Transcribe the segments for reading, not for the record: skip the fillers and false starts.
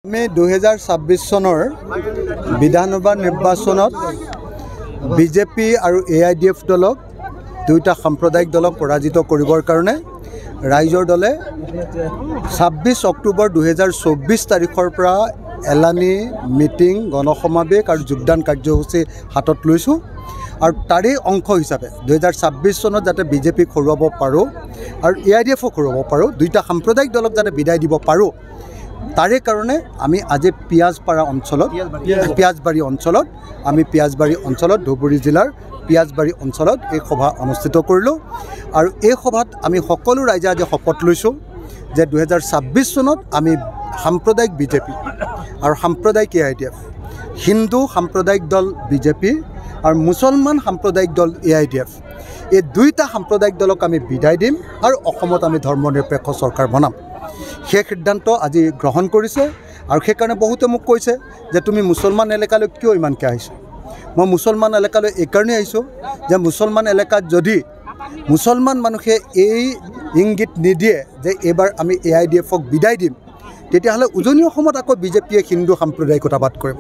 আমি 2026 চনৰ বিধানসভা নিৰ্বাচনত বিজেপি আৰু AIDF দলক দুইটা সাম্প্ৰদায়িক দলক পৰাজিত কৰিবৰ কাৰণে ৰাইজৰ দলে 26 অক্টোবৰ 2024 তাৰিখৰ পৰা এলানি মিটিং গণসমাবেশ আৰু যোগদান কাৰ্যসূচী হাতত লৈছোঁ আৰু তাৰে অংশ হিচাপে 2026 চনত যাতে বিজেপিক হৰুৱাব পাৰোঁ আৰু AIDFক হৰুৱাব পাৰোঁ দুইটা সাম্প্ৰদায়িক দলক যাতে বিদায় দিব পাৰোঁ তাৰে কাৰণে আমি আজি পিয়াজবাৰী অঞ্চলত ধুবুৰী জিলাৰ পিয়াজবাৰী অঞ্চলত এই সভা অনুষ্ঠিত কৰিলোঁ আৰু এই সভাত আমি সকলো ৰাইজে আজি শপত লৈছোঁ যে 2026 চনত আমি সাম্প্ৰদায়িক বিজেপি আৰু সাম্প্ৰদায়িক AIDF হিন্দু সাম্প্ৰদায়িক দল বিজেপি আৰু মুছলমান সাম্প্ৰদায়িক দল AIDF এই দুইটা সাম্প্ৰদায়িক দলক আমি বিদায় দিম আৰু অসমত আমি ধৰ্মনিৰপেক্ষ চৰকাৰ বনাম সেই সিদ্ধান্ত আজি গ্ৰহণ কৰিছে আৰু সেইকাৰণে বহুতে মোক কৈছে যে তুমি মুছলমান এলেকালৈ কিয় ইমানকৈ আহিছা মই মুছলমান এলেকালৈ এইকাৰণেই আহিছোঁ যে মুছলমান এলেকাত যদি মুছলমান মানুহে এই ইংগিত নিদিয়ে যে এইবাৰ আমি AIDFক বিদায় দিম তেতিয়াহ'লে উজনি অসমত আকৌ বিজেপিয়ে হিন্দু সাম্প্ৰদায়িকতাবাদ কৰিব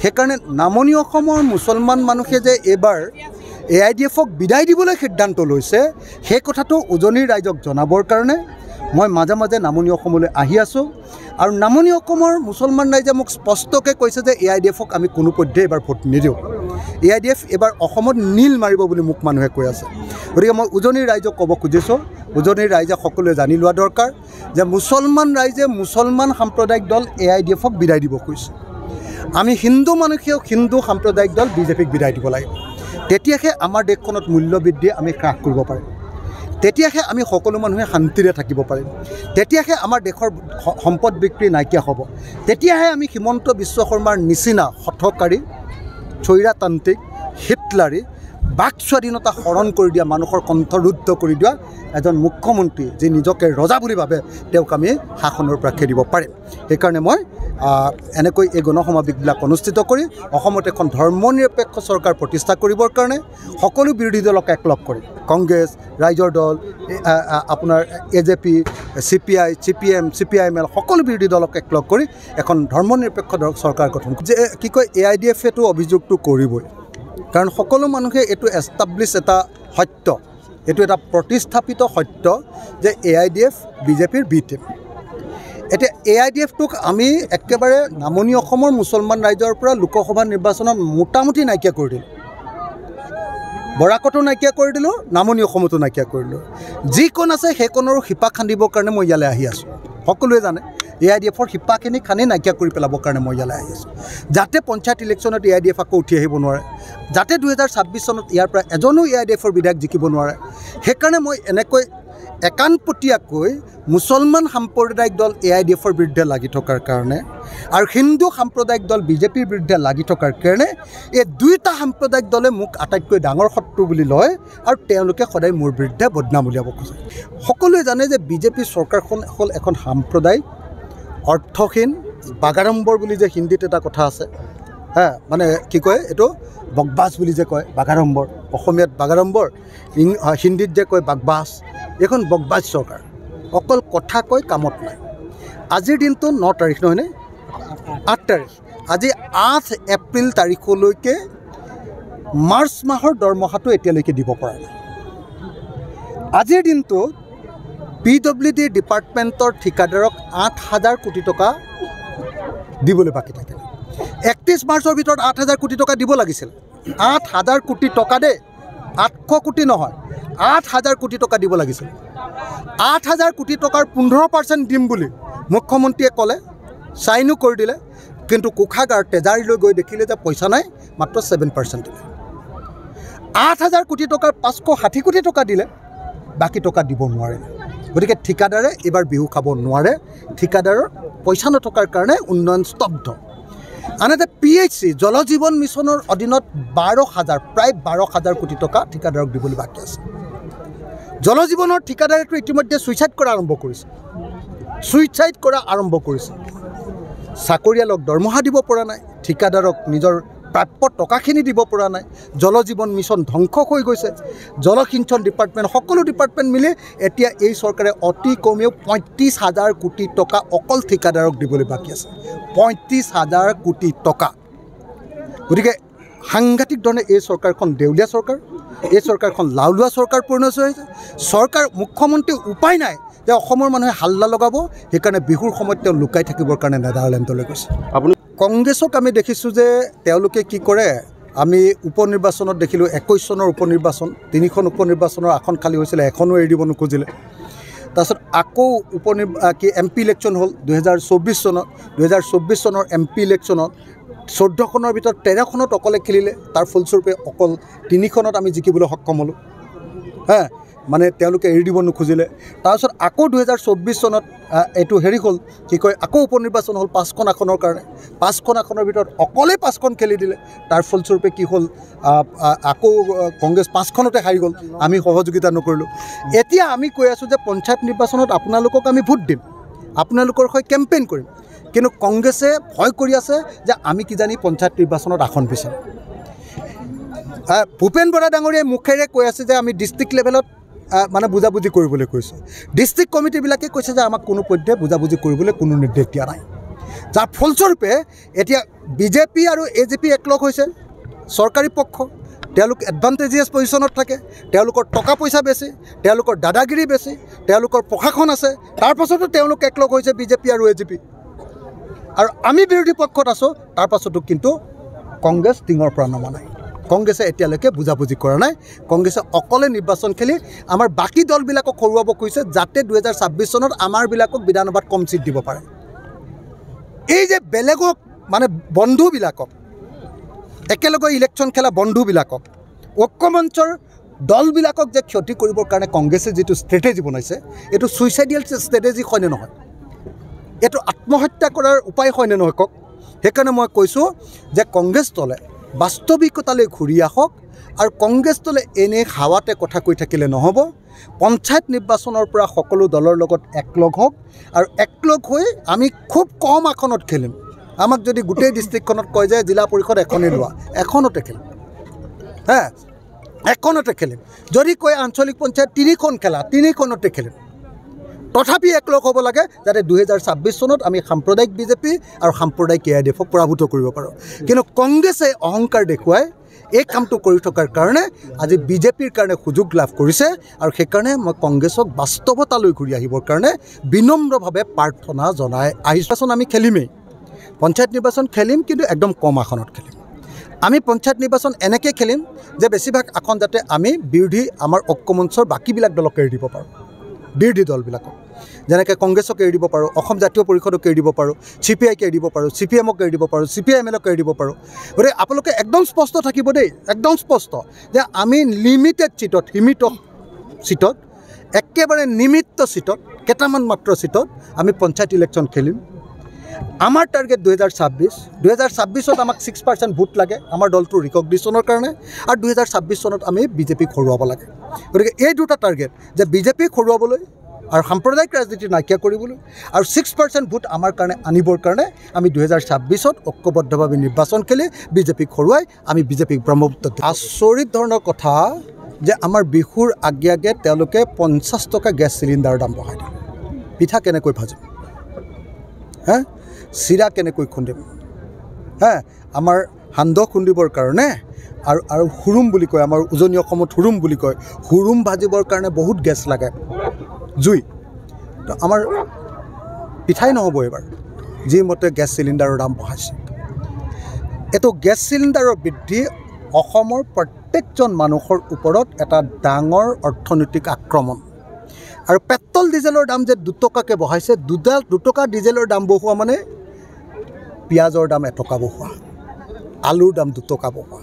সেইকাৰণে নামনি অসমৰ মুছলমান মানুহে যে এইবাৰ AIDFক বিদায় দিবলৈ সিদ্ধান্ত লৈছে সেই কথাটো উজনিৰ ৰাইজক জনাবৰ কাৰণে মই মাজে মাজে নামনি অসমলৈ আহি আছোঁ আৰু নামনি অসমৰ মুছলমান ৰাইজে মোক স্পষ্টকৈ কৈছে যে AIDFক আমি কোনো পধ্যে এবাৰ ভোট নিদিওঁ AIDF এবাৰ অসমত নীল মাৰিব বুলি মোক মানুহে কৈ আছে গতিকে মই উজনিৰ ৰাইজক ক'ব খুজিছোঁ উজনিৰ ৰাইজে সকলোৱে জানি লোৱা দৰকাৰ যে মুছলমান ৰাইজে মুছলমান সাম্প্ৰদায়িক দল AIDFক বিদায় দিব খুজিছে আমি হিন্দু মানুহেও হিন্দু সাম্প্ৰদায়িক দল বিজেপিক বিদায় দিব লাগিব তেতিয়াহে আমাৰ দেশখনত মূল্যবৃদ্ধি আমি হ্ৰাস কৰিব পাৰিম তেতিয়াহে আমি সকলো মানুহে শান্তিৰে থাকিব পাৰিম তেতিয়াহে আমাৰ দেশৰ সম্পদ বিক্ৰী নাইকিয়া হ'ব তেতিয়াহে আমি হিমন্ত বিশ্ব শৰ্মাৰ নিচিনা হঠকাৰী স্বৈৰতান্ত্ৰিক হিটলাৰী বাক স্বাধীনতা হৰণ কৰি দিয়া মানুহৰ কণ্ঠৰুদ্ধ কৰি দিয়া এজন মুখ্যমন্ত্ৰী যি নিজকে ৰজা বুলি ভাবে তেওঁক আমি শাসনৰ পৰা খেদিব পাৰিম সেইকাৰণে মই এনেকৈ এই গণসমাবেশবিলাক অনুষ্ঠিত কৰি অসমত এখন ধৰ্মনিৰপেক্ষ চৰকাৰ প্ৰতিষ্ঠা কৰিবৰ কাৰণে সকলো বিৰোধী দলক একলগ কৰি কংগ্ৰেছ ৰাইজৰ দল আপোনাৰ AJP CPI CPM CPIML সকলো বিৰোধী দলক একলগ কৰি এখন ধৰ্মনিৰপেক্ষ চৰকাৰ গঠন যে কি কয় AIDFটো অভিযোগটো কৰিবই কাৰণ সকলো মানুহে এইটো এষ্টাব্লিছ এটা সত্য এইটো এটা প্ৰতিস্থাপিত সত্য যে AIDF বিজেপিৰ বি টিম এতিয়া AIDFটোক আমি একেবাৰে নামনি অসমৰ মুছলমান ৰাইজৰ পৰা লোকসভা নিৰ্বাচনত মোটামুটি নাইকিয়া কৰি দিলোঁ বৰাকতো নাইকিয়া কৰি দিলোঁ নামনি অসমতো নাইকিয়া কৰিলোঁ যিকণ আছে সেইকণৰো শিপা খান্দিবৰ কাৰণে মই ইয়ালৈ আহি আছোঁ সকলোৱে জানে AIDFৰ শিপাখিনি খানি নাইকিয়া কৰি পেলাবৰ কাৰণে মই ইয়ালৈ আহি আছোঁ যাতে পঞ্চায়ত ইলেকশ্যনত AIDF আকৌ উঠি আহিব নোৱাৰে যাতে 2026 চনত ইয়াৰ পৰা এজনো AIDFৰ বিধায়ক জিকিব নোৱাৰে সেইকাৰণে মই এনেকৈ একানপতীয়াকৈ মুছলমান সাম্প্ৰদায়িক দল AIDFৰ বিৰুদ্ধে লাগি থকাৰ কাৰণে আৰু হিন্দু সাম্প্ৰদায়িক দল বিজেপিৰ বিৰুদ্ধে লাগি থকাৰ কাৰণে এই দুইটা সাম্প্ৰদায়িক দলে মোক আটাইতকৈ ডাঙৰ শত্ৰু বুলি লয় আৰু তেওঁলোকে সদায় মোৰ বিৰুদ্ধে বদনাম উলিয়াব খোজে সকলোৱে জানে যে বিজেপি চৰকাৰখন হ'ল এখন সাম্প্ৰদায়িক অৰ্থহীন বাগাড়ম্বৰ বুলি যে হিন্দীত এটা কথা আছে মানে কি কয় এইটো বকবাছ বুলি যে কয় বাগাড়ম্বৰ অসমীয়াত বাগাড়ম্বৰ হিন্দীত যে কয় বাকবাছ এইখন বকবাছ চৰকাৰ অকল কথা কয় কামত নাই আজিৰ দিনটো 9 তাৰিখ নহয়নে 8 তাৰিখ আজি 8 এপ্ৰিল তাৰিখলৈকে মাৰ্চ মাহৰ দৰমহাটো এতিয়ালৈকে দিব পৰা নাই আজিৰ দিনটো PWD ডিপাৰ্টমেণ্টৰ ঠিকাদাৰক 8,000 কোটি টকা দিবলৈ বাকী থাকে 31 মাৰ্চৰ ভিতৰত 8,000 কোটি টকা দিব লাগিছিল 8,000 কোটি টকা দে 800 কোটি নহয় 8,000 কোটি টকা দিব লাগিছিল 8,000 কোটি টকাৰ 15% দিম বুলি মুখ্যমন্ত্ৰীয়ে ক'লে চাইনো কৰি দিলে কিন্তু কোষাগাৰ তেজাৰীলৈ গৈ দেখিলে যে পইচা নাই মাত্ৰ 7% দিলে 8,000 কোটি টকাৰ 560 কোটি টকা দিলে বাকী টকা দিব নোৱাৰে গতিকে ঠিকাদাৰে এবাৰ বিহু খাব নোৱাৰে ঠিকাদাৰৰ পইচা নথকাৰ কাৰণে উন্নয়ন স্তব্ধ আনহাতে PHC জল জীৱন মিছনৰ অধীনত 12,000 প্ৰায় 12,000 কোটি টকা ঠিকাদাৰক দিবলৈ বাকী আছে জল জীৱনৰ ঠিকাদাৰেতো ইতিমধ্যে সুইচাইড কৰা আৰম্ভ কৰিছে চাকৰিয়ালক দৰমহা দিব পৰা নাই ঠিকাদাৰক নিজৰ প্ৰাপ্য টকাখিনি দিব পৰা নাই জল জীৱন মিছন ধ্বংস হৈ গৈছে জলসিঞ্চন ডিপাৰ্টমেণ্ট সকলো ডিপাৰ্টমেণ্ট মিলি এতিয়া এই চৰকাৰে অতি কমেও ৩৫,০০০ কোটি টকা অকল ঠিকাদাৰক দিবলৈ বাকী আছে ৩৫,০০০ কোটি টকা গতিকে সাংঘাতিক ধৰণে এই চৰকাৰখন দেউলীয়া চৰকাৰ এই চৰকাৰখন লাওলোৱা চৰকাৰ পৰিণত হৈছে চৰকাৰ মুখ্যমন্ত্ৰী উপায় নাই যে অসমৰ মানুহে হাল্লা লগাব সেইকাৰণে বিহুৰ সময়ত তেওঁ লুকাই থাকিবৰ কাৰণে নেদাৰলেণ্ডলৈ গৈছে আপুনি কংগ্ৰেছক আমি দেখিছোঁ যে তেওঁলোকে কি কৰে আমি উপনিৰ্বাচনত দেখিলোঁ ২১ চনৰ উপনিৰ্বাচন ৩খন উপনিৰ্বাচনৰ আসন খালী হৈছিলে এখনো এৰি দিব নোখোজিলে তাৰপিছত আকৌ এম পি ইলেকশ্যন হ'ল ২০২৪ চনত ২০২৪ চনৰ এম পি ইলেকশ্যনত ১৪খনৰ ভিতৰত ১৩খনত অকলে খেলিলে তাৰ ফলস্বৰূপে অকল ৩খনত আমি জিকিবলৈ সক্ষম হ'লোঁ মানে তেওঁলোকে এৰি দিব নোখোজিলে তাৰপিছত আকৌ ২০২৪ চনত এইটো হেৰি হ'ল কি কয় আকৌ উপনিৰ্বাচন হ'ল ৫খন আসনৰ কাৰণে ৫খন আসনৰ ভিতৰত অকলে ৫খন খেলি দিলে তাৰ ফলস্বৰূপে কি হ'ল আকৌ কংগ্ৰেছ ৫খনতে হাৰি গ'ল আমি সহযোগিতা নকৰিলোঁ এতিয়া আমি কৈ আছোঁ যে পঞ্চায়ত নিৰ্বাচনত আপোনালোকক আমি ভোট দিম আপোনালোকৰ হৈ কেম্পেইন কৰিম কিন্তু কংগ্ৰেছে ভয় কৰি আছে যে আমি কিজানি পঞ্চায়ত নিৰ্বাচনত আসন বিচাৰিম ভূপেন বৰা ডাঙৰীয়াই মুখেৰে কৈ আছে যে আমি ডিষ্ট্ৰিক্ট লেভেলত মানে বুজাবুজি কৰিবলৈ কৈছোঁ ডিষ্ট্ৰিক্ট কমিটিবিলাকে কৈছে যে আমাক কোনো পধ্যে বুজাবুজি কৰিবলৈ কোনো নিৰ্দেশ দিয়া নাই যাৰ ফলস্বৰূপে এতিয়া বিজেপি আৰু এজেপি একলগ হৈছে চৰকাৰী পক্ষ তেওঁলোক এডভান্টেজিয়াছ পজিশ্যনত থাকে তেওঁলোকৰ টকা পইচা বেছি তেওঁলোকৰ দাদাগিৰি বেছি তেওঁলোকৰ প্ৰশাসন আছে তাৰ পাছতো তেওঁলোক একলগ হৈছে বিজেপি আৰু এজেপি আৰু আমি বিৰোধী পক্ষত আছোঁ তাৰ পাছতো কিন্তু কংগ্ৰেছ টিঙৰ পৰা নমা নাই কংগ্ৰেছে এতিয়ালৈকে বুজাবুজি কৰা নাই কংগ্ৰেছে অকলে নিৰ্বাচন খেলি আমাৰ বাকী দলবিলাকক হৰুৱাব খুজিছে যাতে ২০২৬ চনত আমাৰবিলাকক বিধানসভাত কম চিট দিব পাৰে এই যে বেলেগক মানে বন্ধুবিলাকক একেলগে ইলেকশ্যন খেলা বন্ধুবিলাকক ঐক্যমঞ্চৰ দলবিলাকক যে ক্ষতি কৰিবৰ কাৰণে কংগ্ৰেছে যিটো ষ্ট্ৰেটেজি বনাইছে এইটো ছুইচাইডিয়েল ষ্ট্ৰেটেজি হয়নে নহয় এইটো আত্মহত্যা কৰাৰ উপায় হয়নে নহয় কওক সেইকাৰণে মই কৈছোঁ যে কংগ্ৰেছ দলে বাস্তৱিকতালৈ ঘূৰি আহক আৰু কংগ্ৰেছ দলে এনে হাৱাতে কথা কৈ থাকিলে নহ'ব পঞ্চায়ত নিৰ্বাচনৰ পৰা সকলো দলৰ লগত একলগ হওক আৰু একলগ হৈ আমি খুব কম আসনত খেলিম আমাক যদি গোটেই ডিষ্ট্ৰিক্টখনত কয় যে জিলা পৰিষদ এখনেই লোৱা এখনতে খেলিম এখনতে খেলিম যদি কয় আঞ্চলিক পঞ্চায়ত ৩খন খেলা ৩খনতে খেলিম তথাপি একলগ হ'ব লাগে যাতে ২০২৬ চনত আমি সাম্প্ৰদায়িক বিজেপি আৰু সাম্প্ৰদায়িক AIDF-ক পৰাভূত কৰিব পাৰোঁ কিন্তু কংগ্ৰেছে অহংকাৰ দেখুৱাই এই কামটো কৰি থকাৰ কাৰণে আজি বিজেপিৰ কাৰণে সুযোগ লাভ কৰিছে আৰু সেইকাৰণে মই কংগ্ৰেছক বাস্তৱতালৈ ঘূৰি আহিবৰ কাৰণে বিনম্ৰভাৱে প্ৰাৰ্থনা জনাই আহিছোঁ আমি খেলিমেই পঞ্চায়ত নিৰ্বাচন খেলিম কিন্তু একদম কম আসনত খেলিম আমি পঞ্চায়ত নিৰ্বাচন এনেকৈ খেলিম যে বেছিভাগ আসন যাতে আমি বিৰোধী আমাৰ ঐক্যমঞ্চৰ বাকীবিলাক দলক এৰি দিব পাৰোঁ বিৰোধী দলবিলাকক যেনেকৈ কংগ্ৰেছক এৰি দিব পাৰোঁ অসম জাতীয় পৰিষদক এৰি দিব পাৰোঁ CPI-ক এৰি দিব পাৰোঁ CPM-ক এৰি দিব পাৰোঁ CPIM-ক এৰি দিব পাৰোঁ গতিকে আপোনালোকে একদম স্পষ্ট থাকিব দেই একদম স্পষ্ট যে আমি লিমিটেড চিটত সীমিত চিটত একেবাৰে নিমিত্ত চিটত কেইটামান মাত্ৰ চিটত আমি পঞ্চায়ত ইলেকশ্যন খেলিম আমাৰ টাৰ্গেট ২০২৬ত আমাক 6% ভোট লাগে আমাৰ দলটোৰ ৰিকগনিশ্যনৰ কাৰণে আৰু ২০২৬ চনত আমি বিজেপিক হৰুৱাব লাগে গতিকে এই দুটা টাৰ্গেট যে বিজেপিক হৰুৱাবলৈ আৰু সাম্প্ৰদায়িক ৰাজনীতি নাইকিয়া কৰিবলৈ আৰু 6% ভোট আমাৰ কাৰণে আনিবৰ কাৰণে আমি ২০২৬ত ঐক্যবদ্ধভাৱে নিৰ্বাচন খেলি বিজেপিক হৰুৱাই আমি বিজেপিক ব্ৰহ্মপুত্ৰ আচৰিত ধৰণৰ কথা যে আমাৰ বিহুৰ আগে আগে তেওঁলোকে ৫০ টকা গেছ চিলিণ্ডাৰৰ দাম বঢ়াই দিলে পিঠা কেনেকৈ ভাজিম চিৰা কেনেকৈ খুন্দিম আমাৰ সান্দহ খুন্দিবৰ কাৰণে আৰু হুৰুম বুলি কয় আমাৰ উজনি অসমত হুৰুম বুলি কয় হুৰুম ভাজিবৰ কাৰণে বহুত গেছ লাগে জুই তো আমাৰ পিঠাই নহ'ব এবাৰ যি মতে গেছ চিলিণ্ডাৰৰ দাম বঢ়াইছে এইটো গেছ চিলিণ্ডাৰৰ বৃদ্ধি অসমৰ প্ৰত্যেকজন মানুহৰ ওপৰত এটা ডাঙৰ অৰ্থনৈতিক আক্ৰমণ আৰু পেট্ৰল ডিজেলৰ দাম যে ২ টকাকৈ বঢ়াইছে ২ টকা ডিজেলৰ দাম বঢ়োৱা মানে পিঁয়াজৰ দাম ১ টকা বঢ়োৱা আলুৰ দাম ২ টকা বঢ়োৱা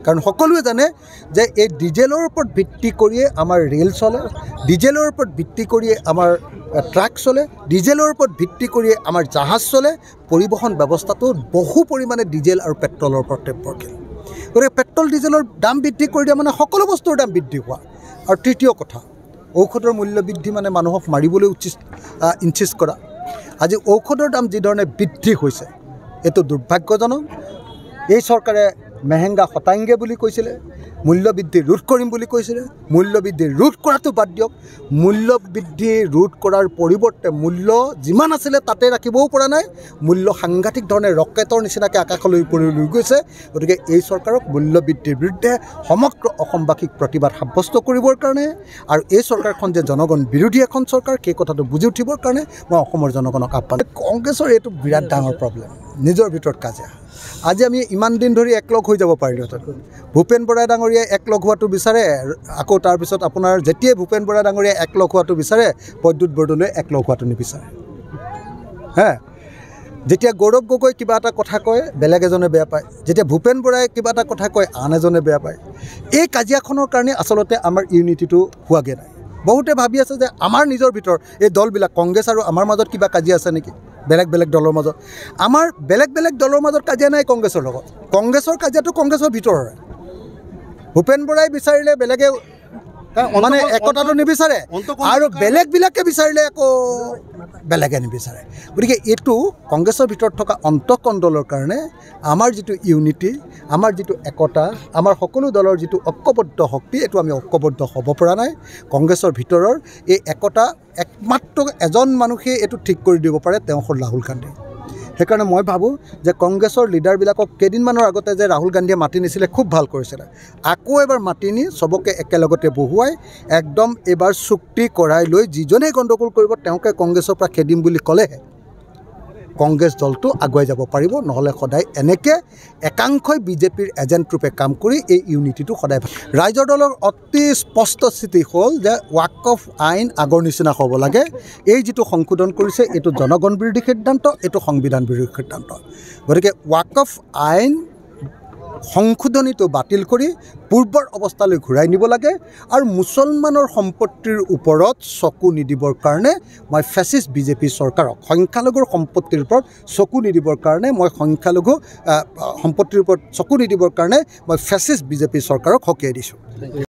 কাৰণ সকলোৱে জানে যে এই ডিজেলৰ ওপৰত ভিত্তি কৰিয়ে আমাৰ ৰেল চলে ডিজেলৰ ওপৰত ভিত্তি কৰিয়ে আমাৰ ট্ৰাক চলে ডিজেলৰ ওপৰত ভিত্তি কৰিয়ে আমাৰ জাহাজ চলে পৰিবহণ ব্যৱস্থাটো বহু পৰিমাণে ডিজেল আৰু পেট্ৰলৰ ওপৰত নিৰ্ভৰশীল গতিকে পেট্ৰল ডিজেলৰ দাম বৃদ্ধি কৰি দিয়া মানে সকলো বস্তুৰ দাম বৃদ্ধি হোৱা আৰু তৃতীয় কথা ঔষধৰ মূল্য বৃদ্ধি মানে মানুহক মাৰিবলৈ ইনচিষ্ট কৰা আজি ঔষধৰ দাম যি ধৰণে বৃদ্ধি হৈছে এইটো দুৰ্ভাগ্যজনক এই চৰকাৰে মেহেংগা হতাংগে বুলি কৈছিলে, মূল্যবৃদ্ধি ৰোধ কৰিম বুলি কৈছিলে। মূল্যবৃদ্ধি ৰোধ কৰাটো বাদ দিয়ক, মূল্যবৃদ্ধি ৰোধ কৰাৰ পৰিৱৰ্তে মূল্য যিমান আছিলে তাতে ৰাখিবও পৰা নাই, মূল্য সাংঘাতিক ধৰণে ৰকেটৰ নিচিনাকৈ আকাশলৈ উপৰি লৈ গৈছে। গতিকে এই চৰকাৰক মূল্যবৃদ্ধিৰ বিৰুদ্ধে সমগ্ৰ অসমবাসীক প্ৰতিবাদ সাব্যস্ত কৰিবৰ কাৰণে আৰু এই চৰকাৰখন যে জনগণ বিৰোধী এখন চৰকাৰ সেই কথাটো বুজি উঠিবৰ কাৰণে মই অসমৰ জনগণক আহ্বান। কংগ্ৰেছৰ এইটো বিৰাট ডাঙৰ প্ৰব্লেম, নিজৰ ভিতৰত কাজিয়া। আজি আমি ইমান দিন ধৰি একলগ হৈ যাব পাৰিলোহেঁতেন। ভূপেন বৰা ডাঙৰীয়াই একলগ হোৱাটো বিচাৰে, আকৌ তাৰপিছত আপোনাৰ যেতিয়াই ভূপেন বৰা ডাঙৰীয়াই একলগ হোৱাটো বিচাৰে, প্ৰদ্যুৎ বৰদলৈ একলগ হোৱাটো নিবিচাৰে। যেতিয়া গৌৰৱ গগৈ কিবা এটা কথা কয় বেলেগ এজনে বেয়া পায়, যেতিয়া ভূপেন বৰাই কিবা এটা কথা কয় আন এজনে বেয়া পায়। এই কাজিয়াখনৰ কাৰণে আচলতে আমাৰ ইউনিটিটো হোৱাগৈ নাই। বহুতে ভাবি আছে যে আমাৰ নিজৰ ভিতৰত এই দলবিলাক কংগ্ৰেছ আৰু আমাৰ মাজত কিবা কাজিয়া আছে নেকি, বেলেগ বেলেগ দলৰ মাজত। আমাৰ বেলেগ বেলেগ দলৰ মাজত কাজিয়া নাই কংগ্ৰেছৰ লগত। কংগ্ৰেছৰ কাজিয়াটো কংগ্ৰেছৰ ভিতৰৰে। ভূপেন বৰাই বিচাৰিলে বেলেগে মানে একতাটো নিবিচাৰে আৰু বেলেগবিলাকে বিচাৰিলে আকৌ বেলেগে নিবিচাৰে। গতিকে এইটো কংগ্ৰেছৰ ভিতৰত থকা অন্তঃকণ্ডলৰ কাৰণে আমাৰ যিটো ইউনিটি, আমাৰ যিটো একতা, আমাৰ সকলো দলৰ যিটো ঐক্যবদ্ধ শক্তি, এইটো আমি ঐক্যবদ্ধ হ'ব পৰা নাই। কংগ্ৰেছৰ ভিতৰৰ এই একতা একমাত্ৰ এজন মানুহেই এইটো ঠিক কৰি দিব পাৰে, তেওঁ হ'ল ৰাহুল গান্ধী। সেইকাৰণে মই ভাবোঁ যে কংগ্ৰেছৰ লিডাৰবিলাকক কেইদিনমানৰ আগতে যে ৰাহুল গান্ধীয়ে মাতি নিছিলে খুব ভাল কৰিছিলে। আকৌ এবাৰ মাতি নি চবকে একেলগতে বহুৱাই একদম এইবাৰ চুক্তি কৰাই লৈ যিজনেই গণ্ডগোল কৰিব তেওঁকে কংগ্ৰেছৰ পৰা খেদিম বুলি ক'লেহে কংগ্ৰেছ দলটো আগুৱাই যাব পাৰিব। নহ'লে সদায় এনেকৈ একাংশই বিজেপিৰ এজেণ্ট ৰূপে কাম কৰি এই ইউনিটিটো সদায়। ৰাইজৰ দলৰ অতি স্পষ্ট স্থিতি হ'ল যে ৱাকফ আইন আগৰ নিচিনা হ'ব লাগে। এই যিটো সংশোধন কৰিছে এইটো জনগণ বিৰোধী সিদ্ধান্ত, এইটো সংবিধান বিৰোধী সিদ্ধান্ত। গতিকে ৱাকফ আইন সংশোধনীটো বাতিল কৰি পূৰ্বৰ অৱস্থালৈ ঘূৰাই নিব লাগে আৰু মুছলমানৰ সম্পত্তিৰ ওপৰত চকু নিদিবৰ কাৰণে মই ফেচিষ্ট বিজেপি চৰকাৰক, সংখ্যালঘুৰ সম্পত্তিৰ ওপৰত চকু নিদিবৰ কাৰণে মই সংখ্যালঘু সম্পত্তিৰ ওপৰত চকু নিদিবৰ কাৰণে মই ফেচিষ্ট বিজেপি চৰকাৰক সকীয়াই দিছোঁ।